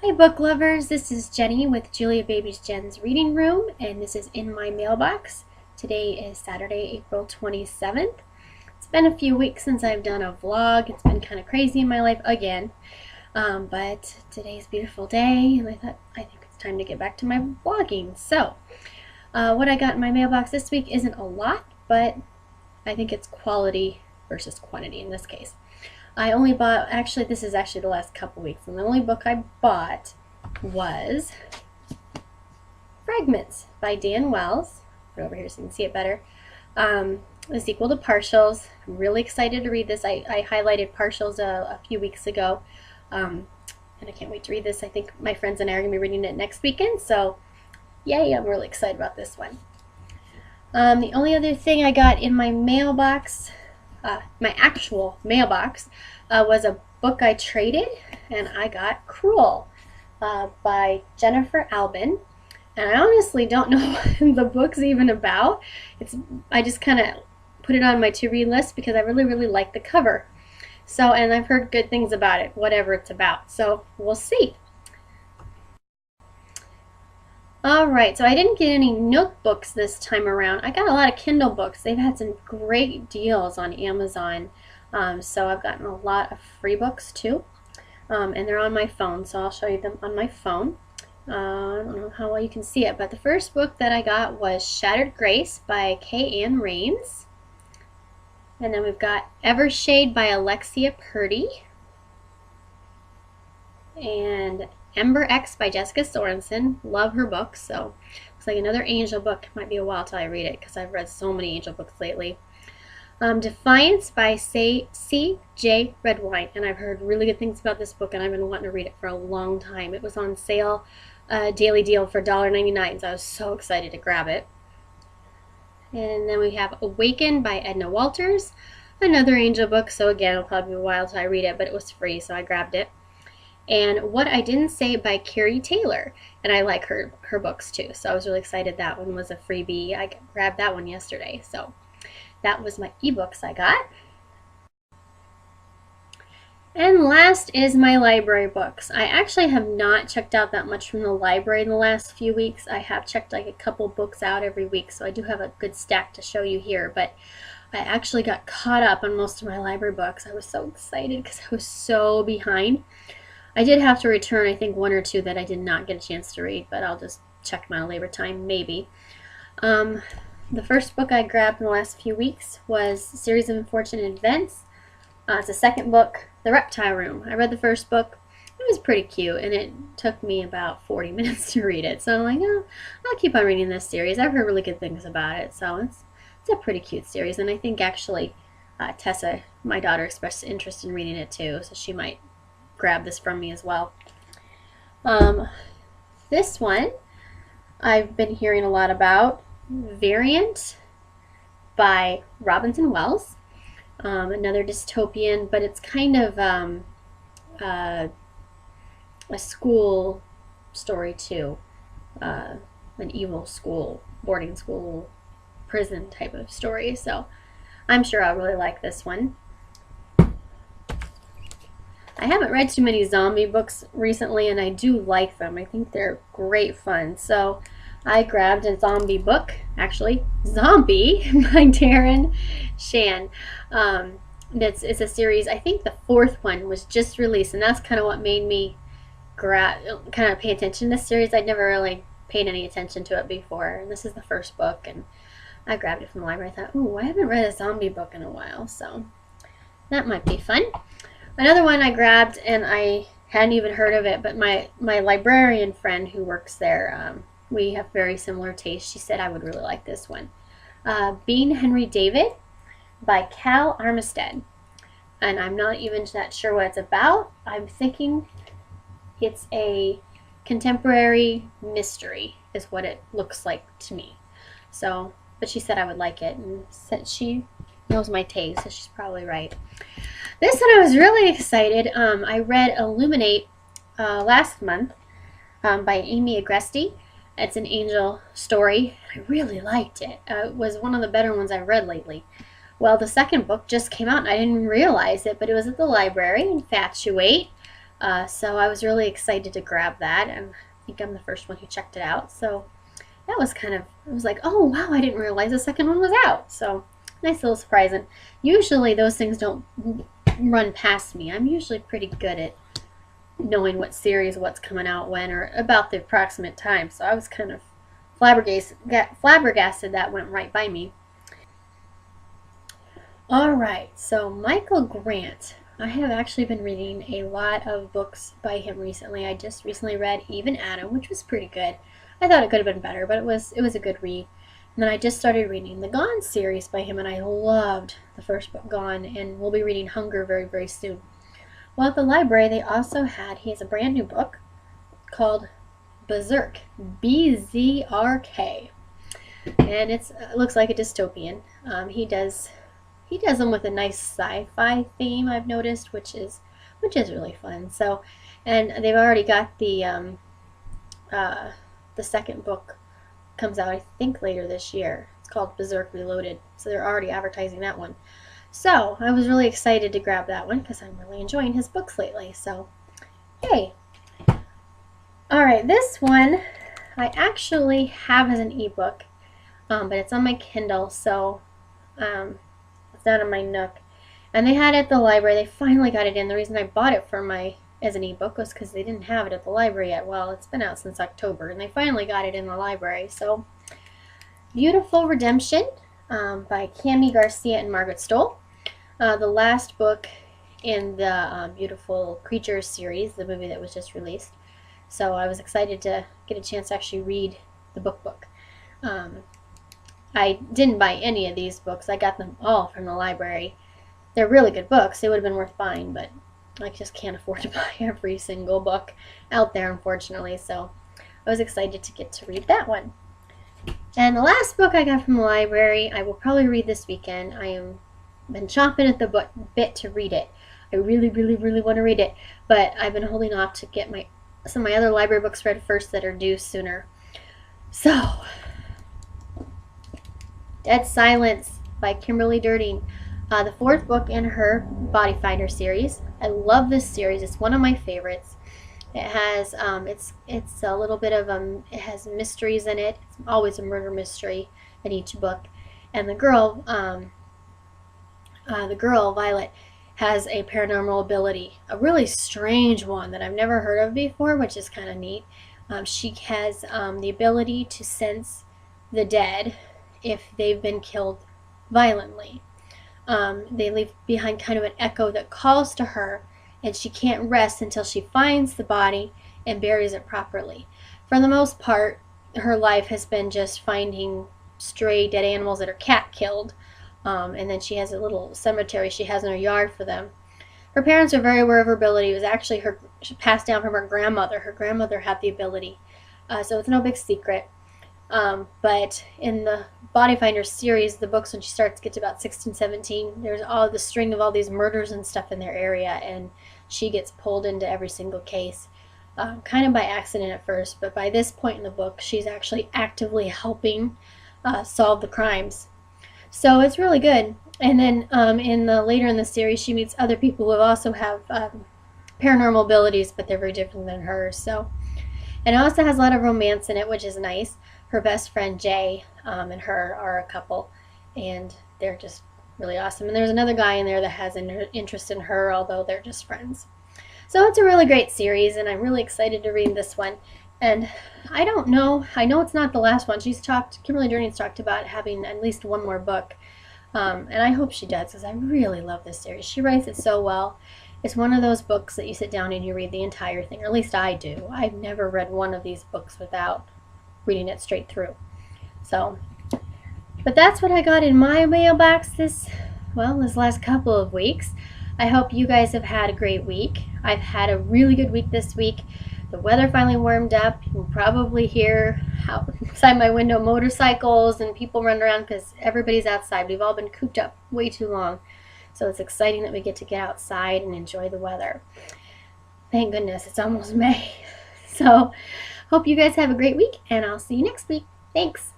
Hi book lovers, this is Jenny with Juliababyjen's Reading Room, and this is in my mailbox. Today is Saturday, April 27th. It's been a few weeks since I've done a vlog. It's been kind of crazy in my life again, but today's a beautiful day, and I think it's time to get back to my vlogging. So, what I got in my mailbox this week isn't a lot, but I think it's quality versus quantity in this case. I only bought, this is actually the last couple weeks, and the only book I bought was Fragments by Dan Wells. Put it over here so you can see it better. The sequel to Partials. I'm really excited to read this. I highlighted Partials a few weeks ago, and I can't wait to read this. I think my friends and I are going to be reading it next weekend, so yay, I'm really excited about this one. The only other thing I got in my mailbox, my actual mailbox, was a book I traded, and I got Cruel by Jennifer Albin. And I honestly don't know what the book's even about. I just kind of put it on my to-read list because I really like the cover. So, and I've heard good things about it, whatever it's about. So we'll see. Alright, so I didn't get any Nook books this time around. I got a lot of Kindle books. They've had some great deals on Amazon. So I've gotten a lot of free books too. And they're on my phone, so I'll show you them on my phone. I don't know how well you can see it, but the first book that I got was Shattered Grace by Kay Ann Rains. And then we've got Evershade by Alexia Purdy. And Ember X by Jessica Sorensen. Love her books, so looks like another angel book. Might be a while till I read it because I've read so many angel books lately. Defiance by C.J. Redwine, and I've heard really good things about this book, and I've been wanting to read it for a long time. It was on sale, daily deal for $1.99, so I was so excited to grab it. And then we have Awakened by Edna Walters, another angel book, so again, it'll probably be a while till I read it, but it was free, so I grabbed it. And What I Didn't Say by Carrie Taylor, and I like her books too, so I was really excited that one was a freebie. I grabbed that one yesterday, so that was my ebooks I got. And last is my library books. I actually have not checked out that much from the library in the last few weeks. I have checked like a couple books out every week, so I do have a good stack to show you here, but I actually got caught up on most of my library books. I was so excited because I was so behind. I did have to return, I think, one or two that I did not get a chance to read, but I'll just check my labor time, maybe. The first book I grabbed in the last few weeks was A Series of Unfortunate Events. It's a second book, The Reptile Room. I read the first book. It was pretty cute, and it took me about 40 minutes to read it. So I'm like, oh, I'll keep on reading this series. I've heard really good things about it, so it's a pretty cute series. And I think actually Tessa, my daughter, expressed interest in reading it too, so she might grab this from me as well. This one I've been hearing a lot about. Variant by Robinson Wells. Another dystopian, but it's kind of a school story too. An evil school, boarding school, prison type of story. So I'm sure I'll really like this one. I haven't read too many zombie books recently, and I do like them. I think they're great fun. So I grabbed a zombie book, actually, Zombie by Darren Shan. It's a series, I think the fourth one was just released, and that's kind of what made me kind of pay attention to this series. I'd never really paid any attention to it before, and this is the first book, and I grabbed it from the library. I thought, ooh, I haven't read a zombie book in a while, so that might be fun. Another one I grabbed, and I hadn't even heard of it, but my librarian friend who works there, we have very similar tastes. She said I would really like this one. Being Henry David by Cal Armistead. And I'm not even that sure what it's about. I'm thinking it's a contemporary mystery is what it looks like to me. So, but she said I would like it, and said she knows my taste, so she's probably right. This one I was really excited. I read Illuminate last month by Amy Agresti. It's an angel story. I really liked it. It was one of the better ones I've read lately. Well, the second book just came out, and I didn't realize it, but it was at the library, Infatuate. So I was really excited to grab that, and I think I'm the first one who checked it out. So that was I was like, oh wow, I didn't realize the second one was out. So nice little surprise. And usually those things don't run past me. I'm usually pretty good at knowing what series, what's coming out when, or about the approximate time. So I was kind of flabbergasted that went right by me. Alright, so Michael Grant. I have actually been reading a lot of books by him recently. I just recently read Even Adam, which was pretty good. I thought it could have been better, but it was a good read. And then I just started reading the Gone series by him, and I loved the first book, Gone, and we'll be reading Hunger very, very soon. Well, at the library, he has a brand new book called Berserk, B-Z-R-K. And it looks like a dystopian. He does them with a nice sci-fi theme, I've noticed, which is really fun. So, and they've already got the second book comes out, I think, later this year. It's called Berserk Reloaded. So they're already advertising that one. So I was really excited to grab that one because I'm really enjoying his books lately. So, yay! All right, this one I actually have as an ebook, but it's on my Kindle, so it's not on my Nook. And they had it at the library. They finally got it in. The reason I bought it as an ebook was because they didn't have it at the library yet. Well, it's been out since October, and they finally got it in the library. So, Beautiful Redemption by Cami Garcia and Margaret Stoll. The last book in the Beautiful Creatures series, the movie that was just released. So I was excited to get a chance to actually read the book. I didn't buy any of these books. I got them all from the library. They're really good books. They would have been worth buying, but I just can't afford to buy every single book out there, unfortunately. So I was excited to get to read that one. And the last book I got from the library, I will probably read this weekend. I am been chomping at the bit to read it. I really, really, really want to read it, but I've been holding off to get some of my other library books read first that are due sooner. So, Dead Silence by Kimberly Durding, the fourth book in her Body Finder series. I love this series. It's one of my favorites. It has it's a little bit of it has mysteries in it. It's always a murder mystery in each book, and the girl Violet has a paranormal ability, a really strange one that I've never heard of before, which is kind of neat. She has the ability to sense the dead if they've been killed violently. They leave behind kind of an echo that calls to her, and she can't rest until she finds the body and buries it properly. For the most part, her life has been just finding stray dead animals that her cat killed. And then she has a little cemetery she has in her yard for them. Her parents are very aware of her ability. It was actually passed down from her grandmother. Her grandmother had the ability. So it's no big secret. But in the Body Finder series, the books, when she gets about 16, 17, there's all the string of all these murders and stuff in their area, and she gets pulled into every single case. Kind of by accident at first, but by this point in the book, she's actually actively helping solve the crimes. So it's really good. And then later in the series, she meets other people who also have paranormal abilities, but they're very different than hers. So, and it also has a lot of romance in it, which is nice. Her best friend Jay and her are a couple, and they're just really awesome. And there's another guy in there that has an interest in her, although they're just friends. So it's a really great series, and I'm really excited to read this one. And I don't know. I know it's not the last one. Kimberly Durning's talked about having at least one more book. And I hope she does, because I really love this series. She writes it so well. It's one of those books that you sit down and you read the entire thing, or at least I do. I've never read one of these books without reading it straight through. So, but that's what I got in my mailbox this last couple of weeks. I hope you guys have had a great week. I've had a really good week this week. The weather finally warmed up. You can probably hear outside my window motorcycles and people running around because everybody's outside. We've all been cooped up way too long. So it's exciting that we get to get outside and enjoy the weather. Thank goodness, it's almost May. So hope you guys have a great week, and I'll see you next week. Thanks.